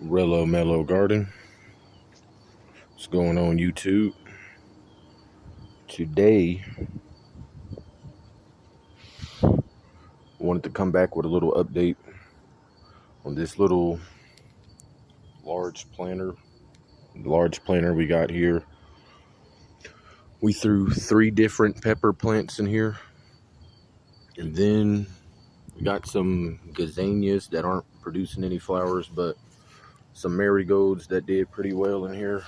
Rello Mellow Garden. What's going on YouTube? Today, I wanted to come back with a little update on this little large planter. Large planter we got here. We threw 3 different pepper plants in here. And then we got some gazanias that aren't producing any flowers, but some marigolds that did pretty well in here.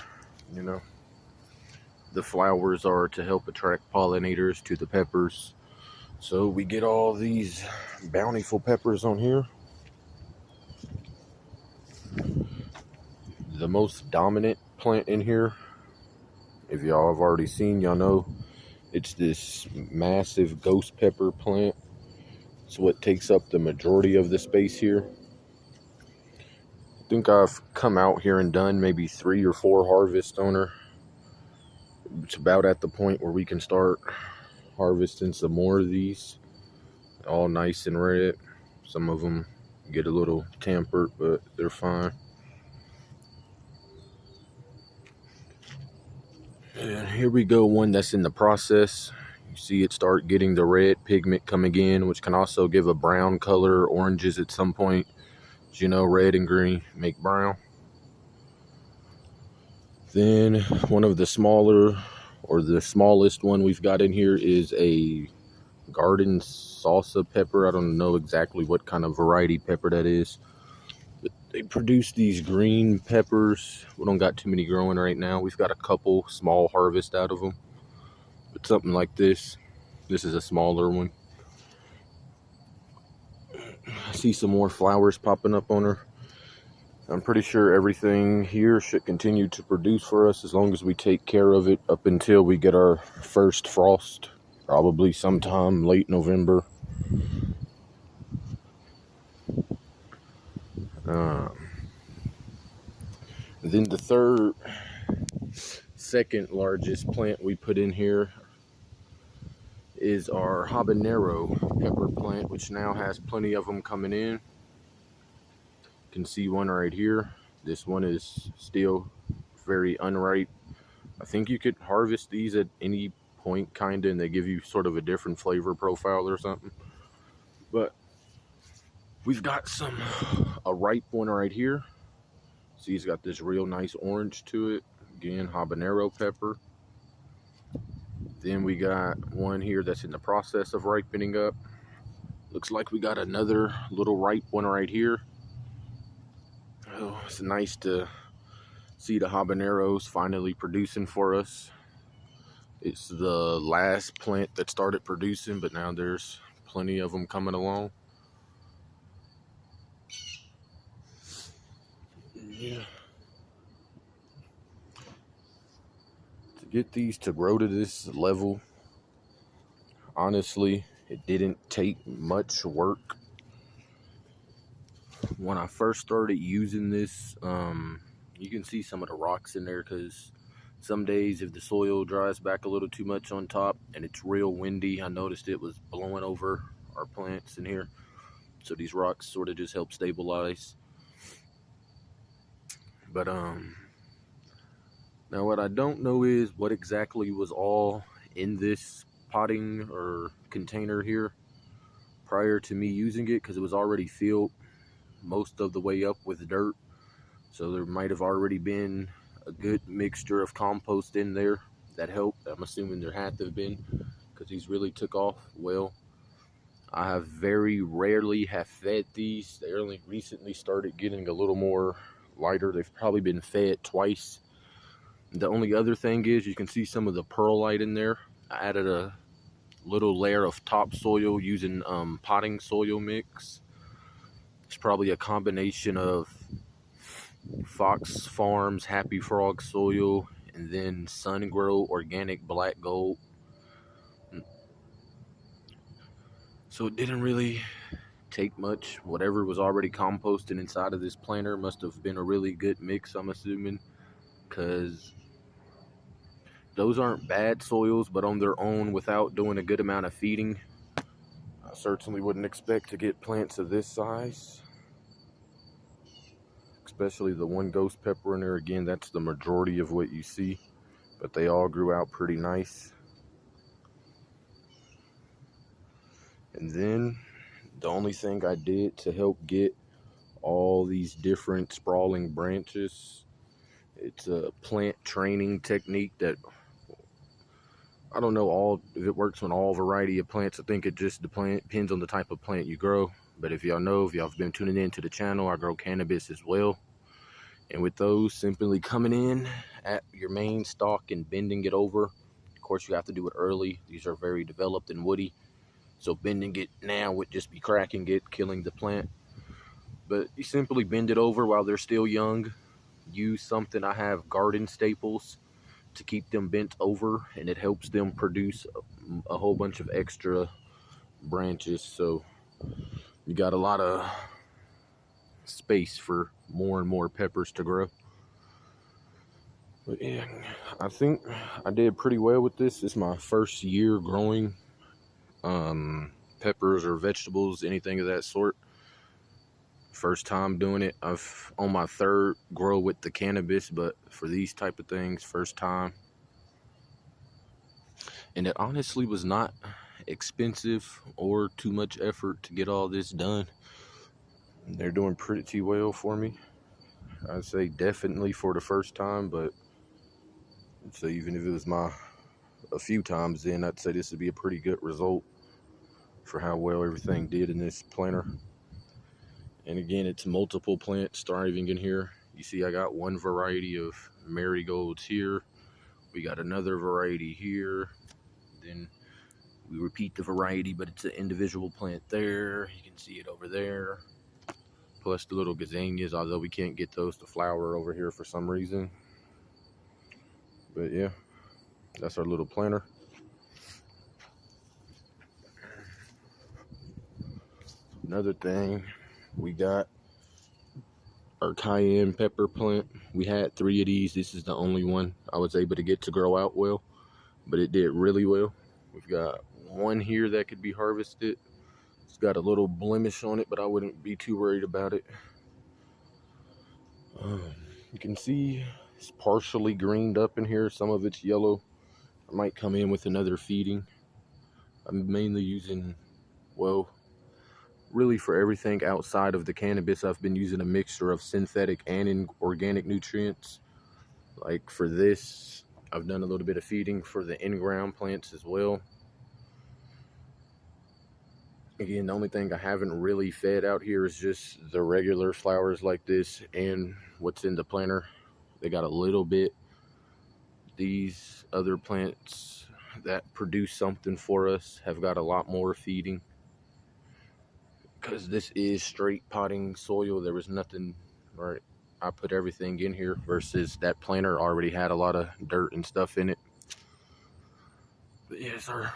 You know, the flowers are to help attract pollinators to the peppers. So we get all these bountiful peppers on here. The most dominant plant in here, if y'all have already seen, y'all know, it's this massive ghost pepper plant. It's what takes up the majority of the space here. I think I've come out here and done maybe 3 or 4 harvests on her. It's about at the point where we can start harvesting some more of these. All nice and red. Some of them get a little tempered, but they're fine. And here we go, one that's in the process. You see it start getting the red pigment coming in, which can also give a brown color, oranges at some point. As you know, red and green make brown. Then one of the smaller, or the smallest one we've got in here is a garden salsa pepper. I don't know exactly what kind of variety pepper that is. But they produce these green peppers. We don't got too many growing right now. We've got a couple small harvest out of them. But something like this. This is a smaller one. I see some more flowers popping up on her. I'm pretty sure everything here should continue to produce for us as long as we take care of it up until we get our first frost. Probably sometime late November. Then the second largest plant we put in here is our habanero pepper plant, which now has plenty of them coming in. You can see one right here. This one is still very unripe. I think you could harvest these at any point, kinda, and they give you sort of a different flavor profile or something. But we've got a ripe one right here. See, it's got this real nice orange to it. Again, habanero pepper. Then we got one here that's in the process of ripening up. Looks like we got another little ripe one right here. Oh, it's nice to see the habaneros finally producing for us. It's the last plant that started producing, but now there's plenty of them coming along. Yeah. To get these to grow to this level, honestly, it didn't take much work. When I first started using this, you can see some of the rocks in there because some days if the soil dries back a little too much on top and it's real windy, I noticed it was blowing over our plants in here. So these rocks sort of just help stabilize. But now what I don't know is what exactly was all in this potting or container here prior to me using it, because it was already filled most of the way up with dirt. So there might have already been a good mixture of compost in there that helped. I'm assuming there had to have been, because these really took off well. I have very rarely have fed these. They only recently started getting a little more lighter. They've probably been fed twice. The only other thing is you can see some of the perlite in there. I added a little layer of topsoil using potting soil mix. It's probably a combination of Fox Farms Happy Frog soil and then Sungrow Organic Black Gold. So it didn't really take much. Whatever was already composted inside of this planter must have been a really good mix, I'm assuming, because those aren't bad soils, but on their own, without doing a good amount of feeding, I certainly wouldn't expect to get plants of this size. especially the one ghost pepper in there. Again, that's the majority of what you see, but they all grew out pretty nice. And then the only thing I did to help get all these different sprawling branches, it's a plant training technique that I don't know if it works on all variety of plants. I think it just depends on the type of plant you grow. But if y'all have been tuning in to the channel, I grow cannabis as well. And with those, simply coming in at your main stalk and bending it over. Of course, you have to do it early. These are very developed and woody. So bending it now would just be cracking it, killing the plant. But you simply bend it over while they're still young. Use something, I have garden staples to keep them bent over, and it helps them produce a whole bunch of extra branches. So you got a lot of space for more and more peppers to grow. But yeah, I think I did pretty well with this. It's my first year growing peppers or vegetables, anything of that sort. First time doing it. I've on my third grow with the cannabis, but for these type of things, first time. And it honestly was not expensive or too much effort to get all this done. They're doing pretty well for me. I'd say definitely for the first time, but so even if it was a few times, then I'd say this would be a pretty good result for how well everything did in this planter. And again, it's multiple plants thriving in here. You see I got one variety of marigolds here. We got another variety here. Then we repeat the variety, but it's an individual plant there. You can see it over there. Plus the little gazanias, although we can't get those to flower over here for some reason. But yeah, that's our little planter. Another thing, we got our cayenne pepper plant. We had 3 of these. This is the only one I was able to get to grow out well, but it did really well. We've got one here that could be harvested. It's got a little blemish on it, but I wouldn't be too worried about it. You can see it's partially greened up in here. Some of it's yellow. I might come in with another feeding. I'm mainly using, well, really for everything outside of the cannabis, I've been using a mixture of synthetic and organic nutrients. Like for this, I've done a little bit of feeding for the in-ground plants as well. Again, the only thing I haven't really fed out here is just the regular flowers like this and what's in the planter. They got a little bit. These other plants that produce something for us have got a lot more feeding. Because this is straight potting soil. There was nothing, right? I put everything in here versus that planter already had a lot of dirt and stuff in it. But yes, our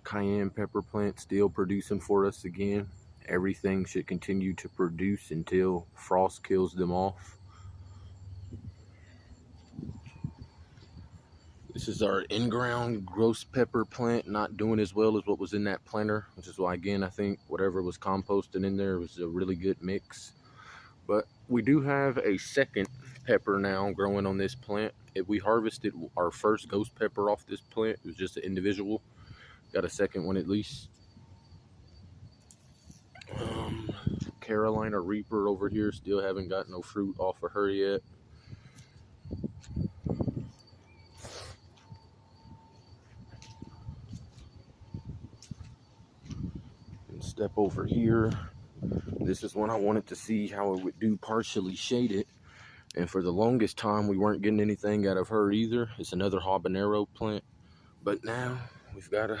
cayenne pepper plant still producing for us again. Everything should continue to produce until frost kills them off. This is our in-ground ghost pepper plant, not doing as well as what was in that planter, which is why, again, I think whatever was composted in there was a really good mix. But we do have a second pepper now growing on this plant. If we harvested our first ghost pepper off this plant, it was just an individual. Got a second one at least. Carolina Reaper over here, still haven't got no fruit off of her yet. Step over here. This is one I wanted to see how it would do partially shaded, and for the longest time we weren't getting anything out of her either. It's another habanero plant, but now we've got a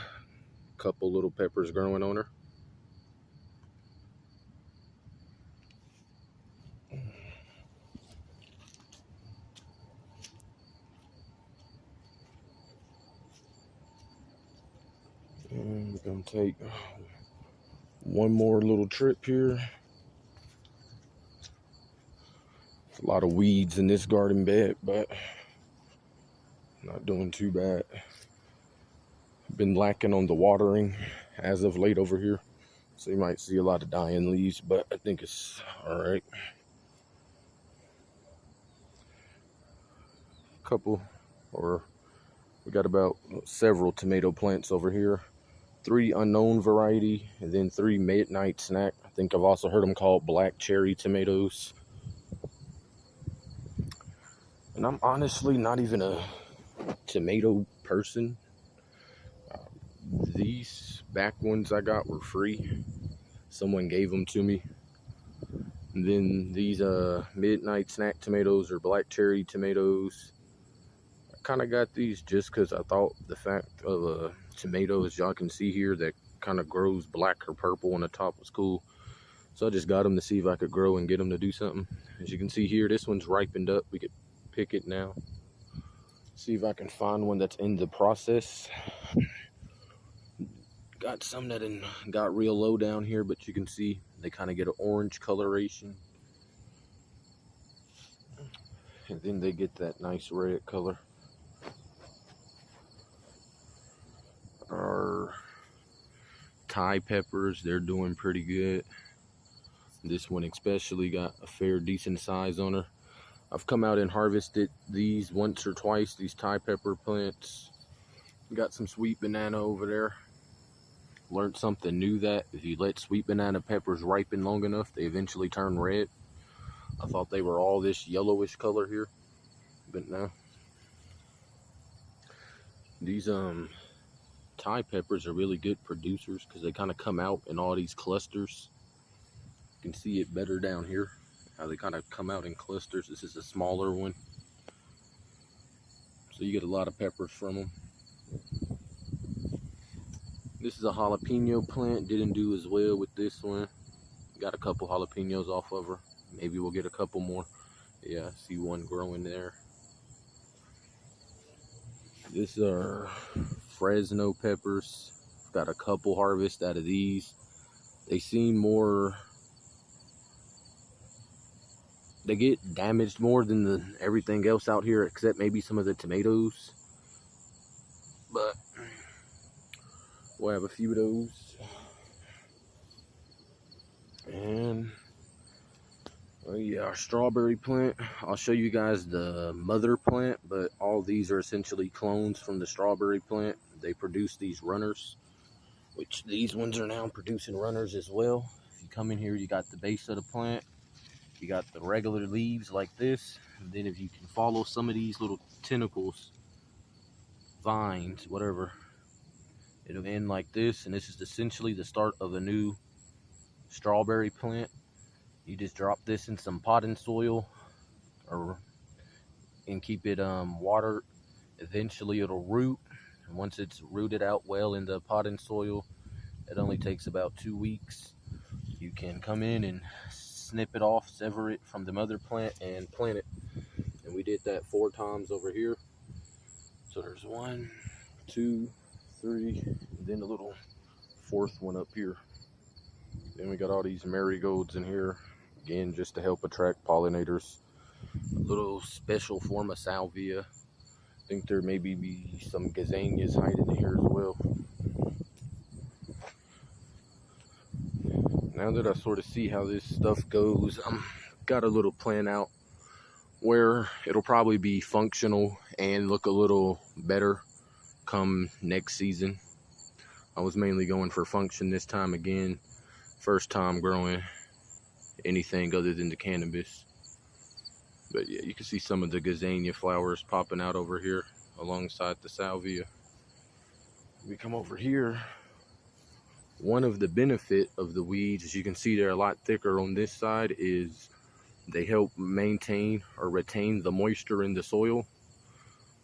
couple little peppers growing on her. And we're gonna take one more little trip here. There's a lot of weeds in this garden bed, but not doing too bad. Been lacking on the watering as of late over here, so you might see a lot of dying leaves, but I think it's all right. couple, or we got about several tomato plants over here. 3 unknown variety, and then 3 midnight snack. I think I've also heard them called black cherry tomatoes. And I'm honestly not even a tomato person. These back ones I got were free. Someone gave them to me. And then these midnight snack tomatoes or black cherry tomatoes, I kind of got these just because I thought the fact of a tomato, as y'all can see here, that kind of grows black or purple on the top was cool. So I just got them to see if I could grow and get them to do something. As you can see here, this one's ripened up. We could pick it now. See if I can find one that's in the process. Got some that got real low down here, but you can see they kind of get an orange coloration. And then they get that nice red color. Our Thai peppers, they're doing pretty good. This one especially got a fair decent size on her. I've come out and harvested these once or twice, these Thai pepper plants. Got some sweet banana over there. Learned something new, that if you let sweet banana peppers ripen long enough, they eventually turn red. I thought they were all this yellowish color here, but no. These Thai peppers are really good producers because they kind of come out in all these clusters. You can see it better down here, how they kind of come out in clusters. This is a smaller one, so you get a lot of peppers from them. This is a jalapeno plant. Didn't do as well with this one. Got a couple jalapenos off of her. Maybe we'll get a couple more. Yeah, I see one growing there. This are Fresno peppers. Got a couple harvests out of these. They seem more, they get damaged more than everything else out here, except maybe some of the tomatoes. But we'll have a few of those. And oh yeah, our strawberry plant. I'll show you guys the mother plant, but all these are essentially clones from the strawberry plant. They produce these runners, which these ones are now producing runners as well. If you come in here, you got the base of the plant. You got the regular leaves like this. And then if you can follow some of these little tentacles, vines, whatever, it'll end like this. And this is essentially the start of a new strawberry plant. You just drop this in some potting soil and keep it watered. Eventually it'll root. And once it's rooted out well in the potting soil, it only takes about 2 weeks. You can come in and snip it off, sever it from the mother plant, and plant it. And we did that 4 times over here. So there's 1, 2, 3, and then a little 4th one up here. Then we got all these marigolds in here, again, just to help attract pollinators. A little special form of salvia. I think there may be some gazanias hiding in here as well. Now that I sort of see how this stuff goes, got a little plan out where it'll probably be functional and look a little better come next season. I was mainly going for function this time again. First time growing anything other than the cannabis. But yeah, you can see some of the gazania flowers popping out over here alongside the salvia. We come over here. One of the benefit of the weeds, as you can see they're a lot thicker on this side, is they help maintain or retain the moisture in the soil.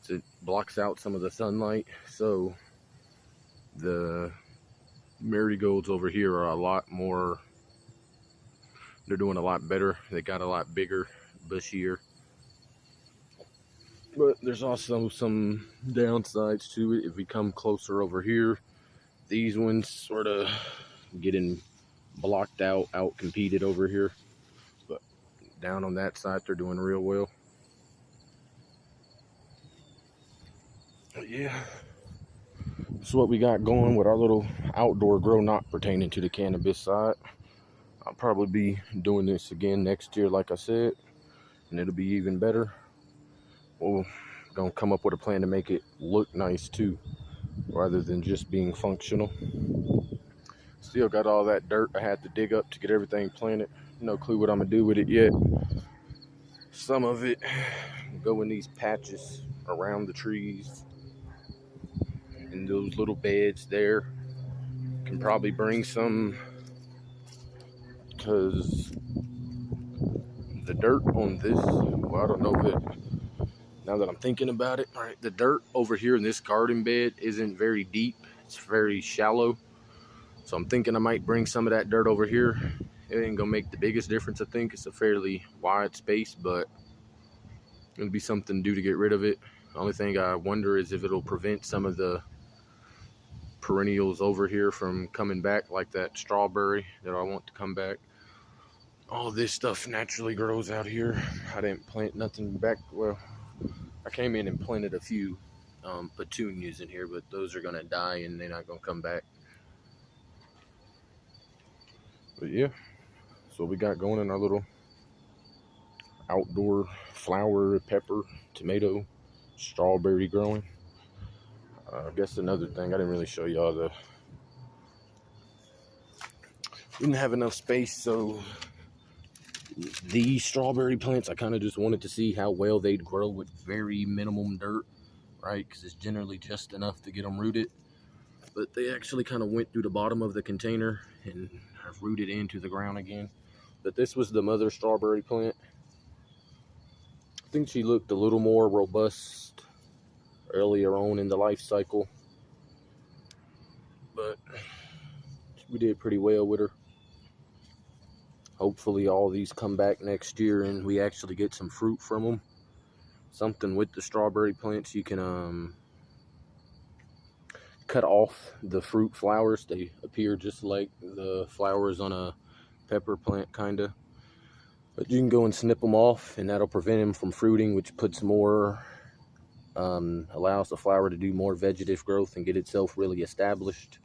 So it blocks out some of the sunlight. So the marigolds over here are a lot more, they're doing a lot better. They got a lot bigger, bushier. But there's also some downsides to it. If we come closer over here, these ones sort of getting blocked out, out-competed over here. But down on that side, they're doing real well. But yeah, that's what we got going with our little outdoor grow, not pertaining to the cannabis side. I'll probably be doing this again next year, like I said, and it'll be even better. We'll gonna come up with a plan to make it look nice too, rather than just being functional. Still got all that dirt I had to dig up to get everything planted. No clue what I'm gonna do with it yet. Some of it go in these patches around the trees, in those little beds there. Can probably bring some, because the dirt on this, well, I don't know if it, now that I'm thinking about it, all right, the dirt over here in this garden bed isn't very deep. It's very shallow. So I'm thinking I might bring some of that dirt over here. It ain't gonna make the biggest difference, I think. It's a fairly wide space, but it'll be something to do to get rid of it. The only thing I wonder is if it'll prevent some of the perennials over here from coming back, like that strawberry that I want to come back. All this stuff naturally grows out here. I didn't plant nothing back. Well, I came in and planted a few petunias in here, but those are gonna die and they're not gonna come back. But yeah, so we got going in our little outdoor flower, pepper, tomato, strawberry growing. I guess another thing, I didn't really show y'all didn't have enough space, so these strawberry plants, I kind of just wanted to see how well they'd grow with very minimum dirt, right? Because it's generally just enough to get them rooted. But they actually kind of went through the bottom of the container and have rooted into the ground again. But this was the mother strawberry plant. I think she looked a little more robust earlier on in the life cycle, but we did pretty well with her. Hopefully all these come back next year and we actually get some fruit from them. Something with the strawberry plants, you can cut off the fruit flowers. They appear just like the flowers on a pepper plant, kinda. But you can go and snip them off, and that'll prevent them from fruiting, which puts more, allows the flower to do more vegetative growth and get itself really established.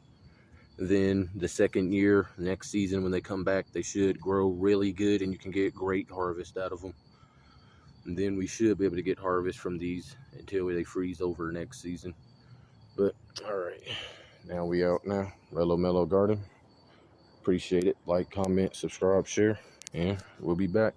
Then the second year, next season, when they come back, they should grow really good and you can get great harvest out of them. And then we should be able to get harvest from these until they freeze over next season. But all right, now we out now. Rello Mello Garden. Appreciate it. Like, comment, subscribe, share, and we'll be back.